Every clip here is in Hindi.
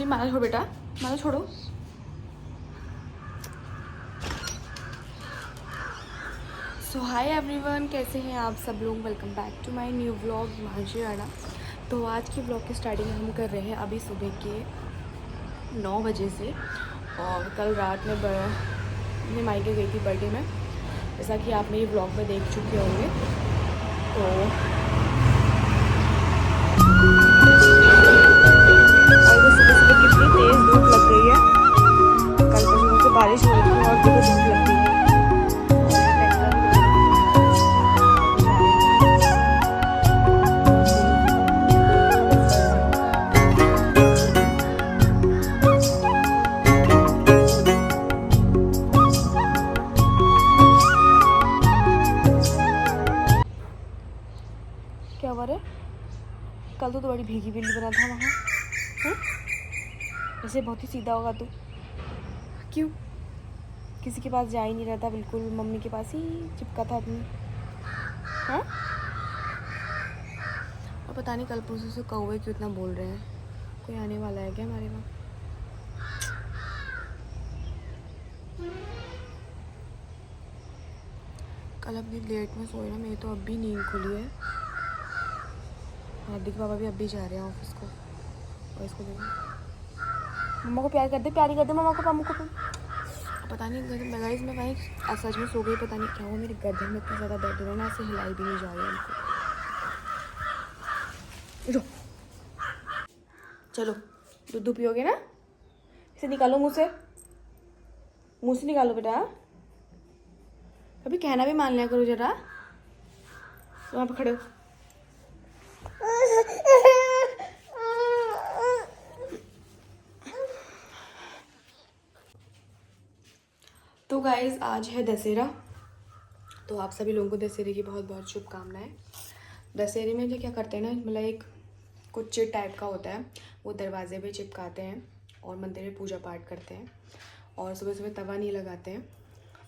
माला छोड़ो बेटा, माला छोड़ो। सो हाय एवरीवन, कैसे हैं आप सब लोग। Welcome back to my new vlog Himanshi Rana. तो आज की व्लॉग की स्टार्टिंग हम कर रहे हैं अभी सुबह के 9 बजे से। और कल रात में मैं मायके गई थी बर्थडे में, जैसा कि आप मेरी व्लॉग में देख चुके होंगे। तो सुबह सुबह कितनी तेज़ धूप लग गई है। कल सुबह से बारिश हो रही थी और धूप लग गई है। क्या हुआ रे? कल तो बड़ी भीगी बिल्ली बना था वहाँ। वैसे बहुत ही सीधा होगा तू। क्यों? किसी के पास जा ही नहीं रहता, बिल्कुल मम्मी के पास ही चिपका था अपनी। हाँ? और पता नहीं कल परसों से कौवे क्यों इतना बोल रहे हैं। कोई आने वाला है क्या हमारे वहाँ? कल अपनी लेट में सोए ना, मेरी तो अब भी नींद खुली है। हार्दिक बाबा भी अब भी जा रहे हैं ऑफिस को। और इसको देखो, मम्मा को प्यार कर दे, प्यारी कर दे मम्मा को। पता नहीं गाइस मैं कहीं सच में सो गई, पता नहीं क्या हुआ। मेरे गर्दन में इतना ज़्यादा दर्द हो रहा है ना, ऐसे हिलाई भी नहीं जा रही है उनको। चलो दूध पियोगे ना, इसे निकालो मुँह से निकालो बेटा। कभी कहना भी मान लिया करो जरा। वहाँ पर खड़े हो। तो गाइस आज है दशहरा, तो आप सभी लोगों को दशहरे की बहुत बहुत शुभकामनाएं। दशहरे में जो क्या करते हैं ना, मतलब एक कुछ टाइप का होता है, वो दरवाजे पे चिपकाते हैं और मंदिर में पूजा पाठ करते हैं। और सुबह सुबह तवा नहीं लगाते हैं,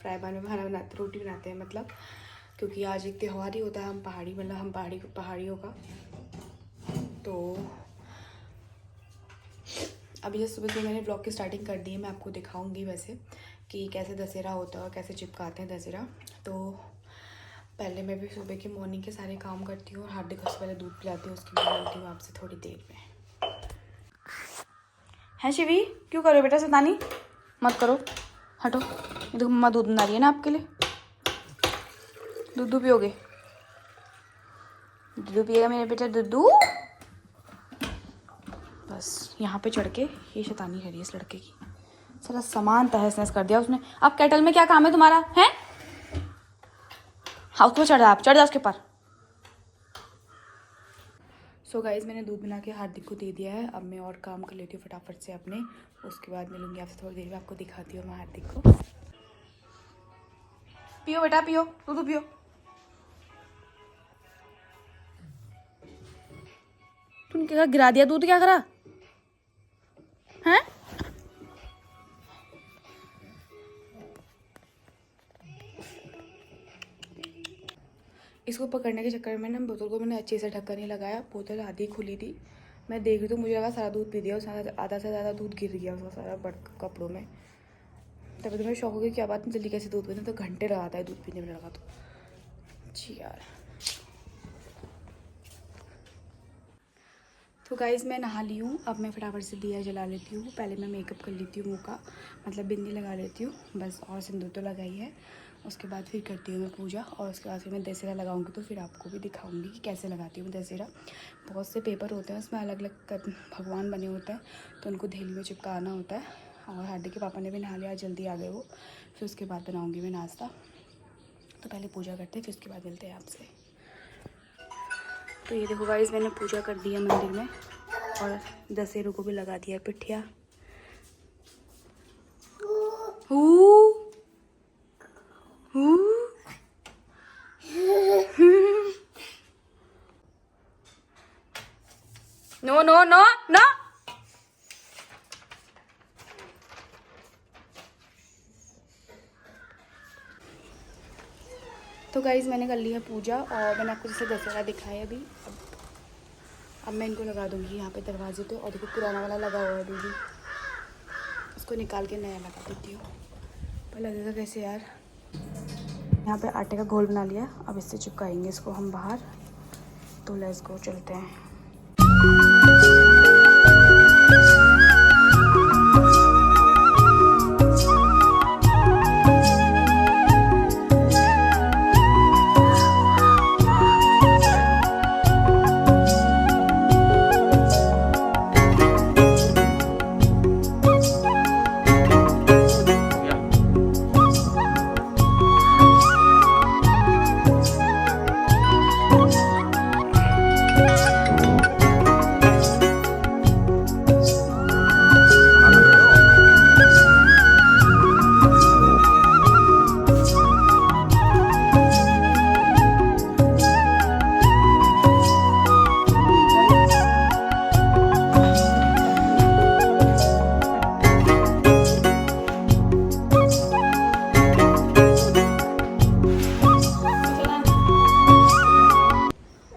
फ्राई पैन में खाना बनाते, रोटी बनाते हैं, मतलब क्योंकि आज एक त्यौहार ही होता है। हम पहाड़ियों का। तो अभी जैसे सुबह सुबह मैंने ब्लॉग की स्टार्टिंग कर दी है। मैं आपको दिखाऊंगी वैसे कि कैसे दशहरा होता है और कैसे चिपकाते हैं दशहरा। तो पहले मैं भी सुबह के मॉर्निंग के सारे काम करती हूँ और हार्दिक को पहले दूध पिलाती हूँ, उसके बाद मिलती हूँ आपसे थोड़ी देर में। है शिवी, क्यों करो बेटा शैतानी? मत करो, हटो। ये देखो मम्मा दूध बना रही है ना आपके लिए। दूध पियोगे? दूध पिएगा मेरा बेटा, दूध। बस यहाँ पे चढ़ के ये शैतानी करी है इस लड़के की। सारा सामान तहस नहस कर दिया उसने। अब केटल में क्या काम है तुम्हारा? है हाउस पर चढ़ जा उसके ऊपर। सो गाइज मैंने दूध बना के हार्दिक को दे दिया है। अब मैं और काम कर लेती हूँ फटाफट से अपने, उसके बाद मिलूंगी आपसे थोड़ी देर में। आपको दिखाती हूँ मैं हार्दिक को। पियो बेटा, पियो दूध पियो। तूने क्या गिरा दिया दूध? क्या करा है? इसको पकड़ने के चक्कर में ना बोतल को मैंने अच्छे से ढक्कन नहीं लगाया। बोतल आधी खुली थी, मैं देख रही तो मुझे लगा सारा दूध पी दिया और सारा आधा से ज़्यादा दूध गिर गया उसका सारा कपड़ों में। तभी तो मैं शौक हो गई, क्या बात नहीं जल्दी कैसे दूध पीते, तो घंटे लगाता है दूध पीने में लगा। तो जी यार। तो गाइज़ मैं नहा ली हूँ, अब मैं फटाफट से दिया जला लेती हूँ। पहले मैं मेकअप कर लेती हूँ मुँह का, मतलब बिंदी लगा लेती हूँ बस, और सिंदूर तो लगाई है। उसके बाद फिर करती हूँ मैं पूजा, और उसके बाद फिर मैं दशहरा लगाऊंगी, तो फिर आपको भी दिखाऊंगी कि कैसे लगाती हूँ दशहरा। बहुत से पेपर होते हैं उसमें, अलग अलग भगवान बने होते हैं, तो उनको धेली में चिपकाना होता है। और हार्दिक के पापा ने भी नहा लिया, जल्दी आ गए वो। फिर उसके बाद बनाऊँगी मैं नाश्ता। तो पहले पूजा करते हैं, फिर उसके बाद मिलते हैं आपसे। तो ये देखो गाइस, मैंने पूजा कर दी है मंदिर में, और दशहरों को भी लगा दिया पिठिया। No no no no. तो गाइज़ मैंने कर ली है पूजा और मैंने आपको जैसे दशहरा दिखाया अभी। अब मैं इनको लगा दूँगी यहाँ पे दरवाजे पे। और देखो पुराना वाला लगा हुआ है अभी भी, इसको निकाल के नया लगा देती हूँ। पर लगेगा कैसे यार। यहाँ पे आटे का घोल बना लिया, अब इससे चिपकाएंगे इसको हम बाहर। तो लेट्स गो, चलते हैं।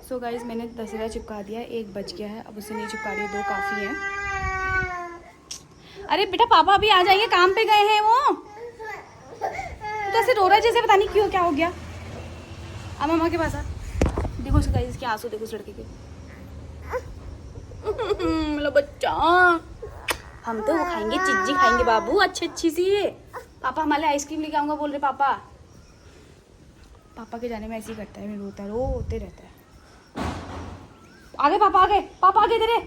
तो गाइज़ मैंने दशहरा चिपका दिया है, 1 बज गया है। अब उसे नहीं चिपका रही, 2 काफ़ी है। अरे बेटा पापा अभी आ जाएंगे, काम पे गए हैं वो। तो ऐसे रो रहा है जैसे पता नहीं क्यों, क्या हो गया। अब मम्मा के पास आ। देखो उसके गाइज़ के आंसू, देखो उस लड़के के। मेरा बच्चा, हम तो वो खाएंगे, चिज्जी खाएंगे बाबू, अच्छी सी। पापा हमारे आइसक्रीम लेके आऊँगा बोल रहे पापा। पापा के जाने में ऐसे ही करता है, मैं रोते रहता है। आगे पापा, आगे पापा, आगे तेरे।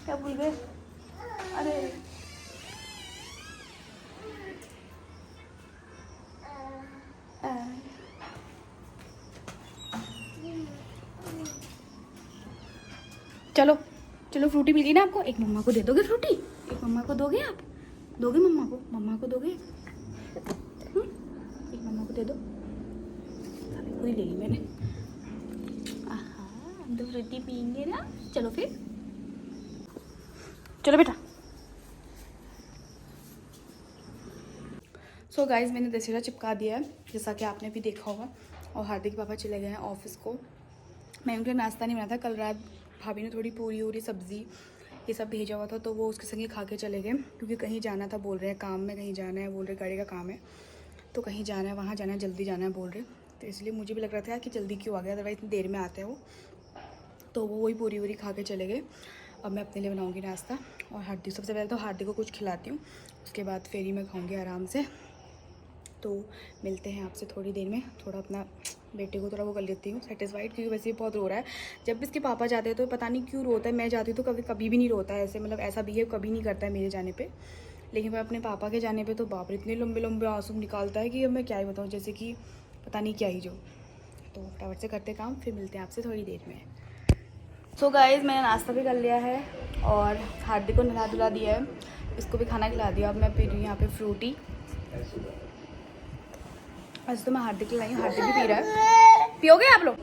क्या भूल गए? अरे चलो चलो, फ्रूटी मिल गई ना आपको। एक मम्मा को दे दोगे फ्रूटी? एक मम्मा को दोगे आप? दोगे मम्मा को? मम्मा को दोगे? एक मम्मा को दे दो। खुद ही ले ली मैंने। हम तो फ्रूटी पीएंगे ना। चलो फिर, चलो बेटा। सो गाइज मैंने दशहरा चिपका दिया है, जैसा कि आपने भी देखा होगा। और हार्दिक पापा चले गए हैं ऑफिस को। मैं उनके लिए नाश्ता नहीं बनाया था। कल रात भाभी ने थोड़ी पूरी सब्ज़ी ये सब भेजा हुआ था, तो वो उसके संगे खा के चले गए। क्योंकि कहीं जाना था बोल रहे हैं, काम में कहीं जाना है बोल रहे, गाड़ी का काम है तो कहीं जाना है, वहाँ जाना है, जल्दी जाना है बोल रहे। तो इसलिए मुझे भी लग रहा था कि जल्दी क्यों आ गया, अदरवाइज़ इतनी देर में आते हैं वो। तो वो वही पूरी खा के चले गए। अब मैं अपने लिए बनाऊँगी नाश्ता। और हार्दिक, सबसे पहले तो हार्दिक को कुछ खिलाती हूँ, उसके बाद फिर ही मैं खाऊँगी आराम से। तो मिलते हैं आपसे थोड़ी देर में। थोड़ा अपना बेटे को थोड़ा वो कर लेती हूँ सेटिस्फाइड, क्योंकि वैसे ही बहुत रो रहा है। जब भी इसके पापा जाते हैं तो पता नहीं क्यों रोता है। मैं जाती हूँ तो कभी भी नहीं रोता है ऐसे, मतलब ऐसा बिहेव कभी नहीं करता है मेरे जाने पे। लेकिन मैं अपने पापा के जाने पे तो बाप रे इतने लंबे आंसू निकालता है कि अब मैं क्या ही बताऊँ, जैसे कि पता नहीं क्या ही जो। तो फटाफट से करते काम, फिर मिलते हैं आपसे थोड़ी देर में। सो गाइज़ मैंने नाश्ता भी कर लिया है और हार्दिक को नहा धुला दिया है, इसको भी खाना खिला दिया। अब मैं पी रही हूँ यहाँ पे फ्रूटी। वैसे तो मैं हार्दिक लाई हूँ, हार्दिक भी पी रहा है। पियोगे आप लोग?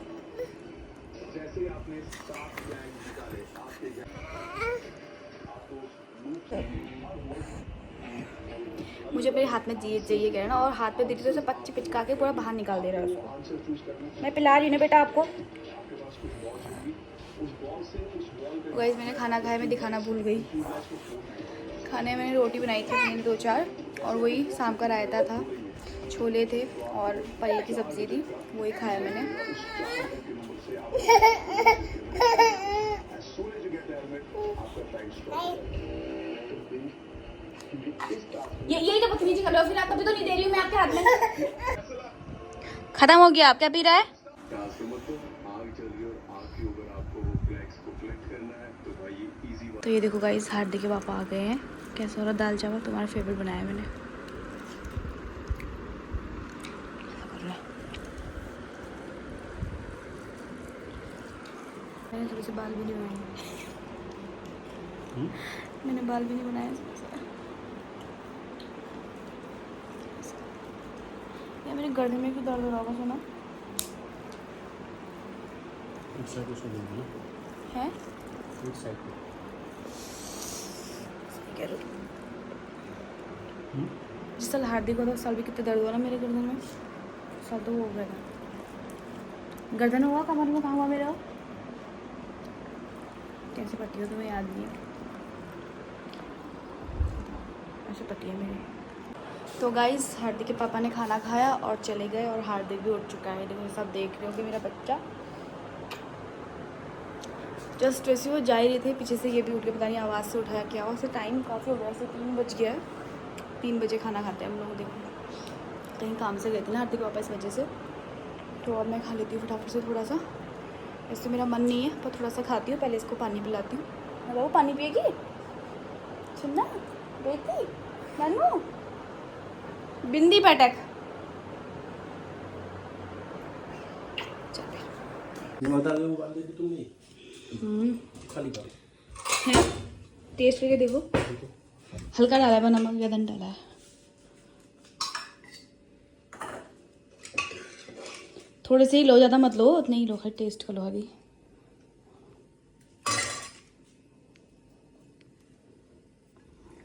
मुझे मेरे हाथ में चाहिए कह रहा ना, और हाथ पे दे दी तो उसे पच्ची पिचका के पूरा बाहर निकाल दे रहा है उसको। मैं पिला रही हूँ ना बेटा आपको। गाइस मैंने खाना खाया, मैं दिखाना भूल गई। खाने में मैंने रोटी बनाई थी मैंने 2-4, और वही शाम का रायता था, छोले थे और पनीर की सब्ज़ी थी, वही खाया मैंने। यही तो बदतमीजी कर रहे हो फिर आप, तभी तो नहीं दे रही हूँ मैं आपके हाथ में। खत्म हो गया। आप क्या पी रहा है? तो ये देखो गाइस हार्दिक के पापा आ गए हैं। कैसा हो रहा दाल चावल? तुम्हारा फेवरेट बनाया मैंने। मैंने सुबह से बाल भी नहीं बनाए। मैंने बाल भी नहीं बनाया सुबह से। या मेरे गर्दन में भी दर्द हो रहा होगा सुना है। जिस साल हार्दिक हुआ था उस साल भी कितना दर्द हुआ ना मेरे गर्दन में, उस साल तो हो गया था। गर्दन हुआ, कमर में कहाँ हुआ मेरा? कैसे पट्टी हो तुम्हें याद नहीं है? ऐसे पट्टी है मेरी। तो गाइस हार्दिक के पापा ने खाना खाया और चले गए और हार्दिक भी उठ चुका है। देखो सब देख रहे हो कि मेरा बच्चा जस्ट वैसे वो जा ही रहे थे, पीछे से ये भी उठ के पता नहीं आवाज़ से उठाया क्या। वैसे टाइम काफ़ी हो गया, वैसे 3 बज गया है। 3 बजे खाना खाते हैं हम लोग। देखो कहीं काम से गए थे ना हार्दिक के पापा इस वजह से, तो अब मैं खा लेती हूँ फटाफट से थोड़ा सा। वैसे मेरा मन नहीं है पर थोड़ा सा खाती हूँ, पहले इसको पानी पिलाती हूँ। मैं बाबू पानी पिएगी? सुनना बेटी, नानू बिंदी पटक। खाली कर है टेस्ट करके देखो, हल्का डाला है नमक, ज़्यादा नहीं डाला है। थोड़े से ही लो, ज़्यादा मत लो, उतने ही लो, खैर टेस्ट कर लो अभी।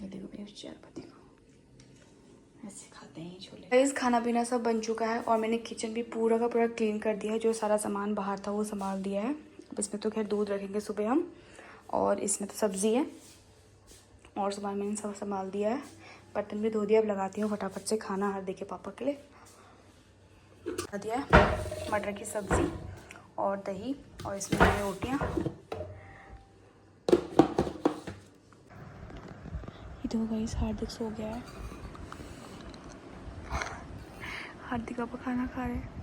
ये देखो मेरे चायपत्ती को ऐसे खाते हैं छोले। गाइस खाना पीना सब बन चुका है और मैंने किचन भी पूरा का पूरा क्लीन कर दिया है। जो सारा सामान बाहर था वो संभाल दिया है। अब इसमें तो खैर दूध रखेंगे सुबह हम, और इसमें तो सब्ज़ी है और सामान मैंने सब संभाल दिया है। बर्तन भी धो दिया। अब लगाती हूँ फटाफट से खाना हार्दिक के पापा के लिए। लगा दिया है मटर की सब्ज़ी और दही, और इसमें मैंने रोटियाँ। ये देखो गाइस हार्दिक सो गया है। हार्दिक पापा खाना खा रहे हैं।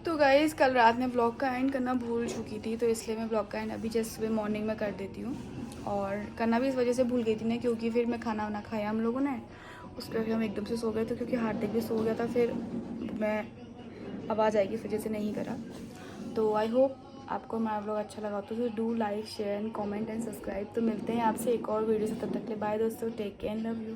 तो गाइस कल रात में ब्लॉग का एंड करना भूल चुकी थी, तो इसलिए मैं ब्लॉग का एंड अभी जस्ट सुबह मॉर्निंग में कर देती हूँ। और करना भी इस वजह से भूल गई थी ना, क्योंकि फिर मैं खाना वाना खाया हम लोगों ने, उसके बाद हम एकदम से सो गए थे क्योंकि हार्दिक भी सो गया था। फिर मैं आवाज़ आएगी इस वजह से नहीं करा। तो आई होप आपको हमारा ब्लॉग अच्छा लगा तो do like share and comment and subscribe. तो मिलते हैं आपसे एक और वीडियो से, तब तक के लिए बाय दोस्तों, टेक केयर, लव यू।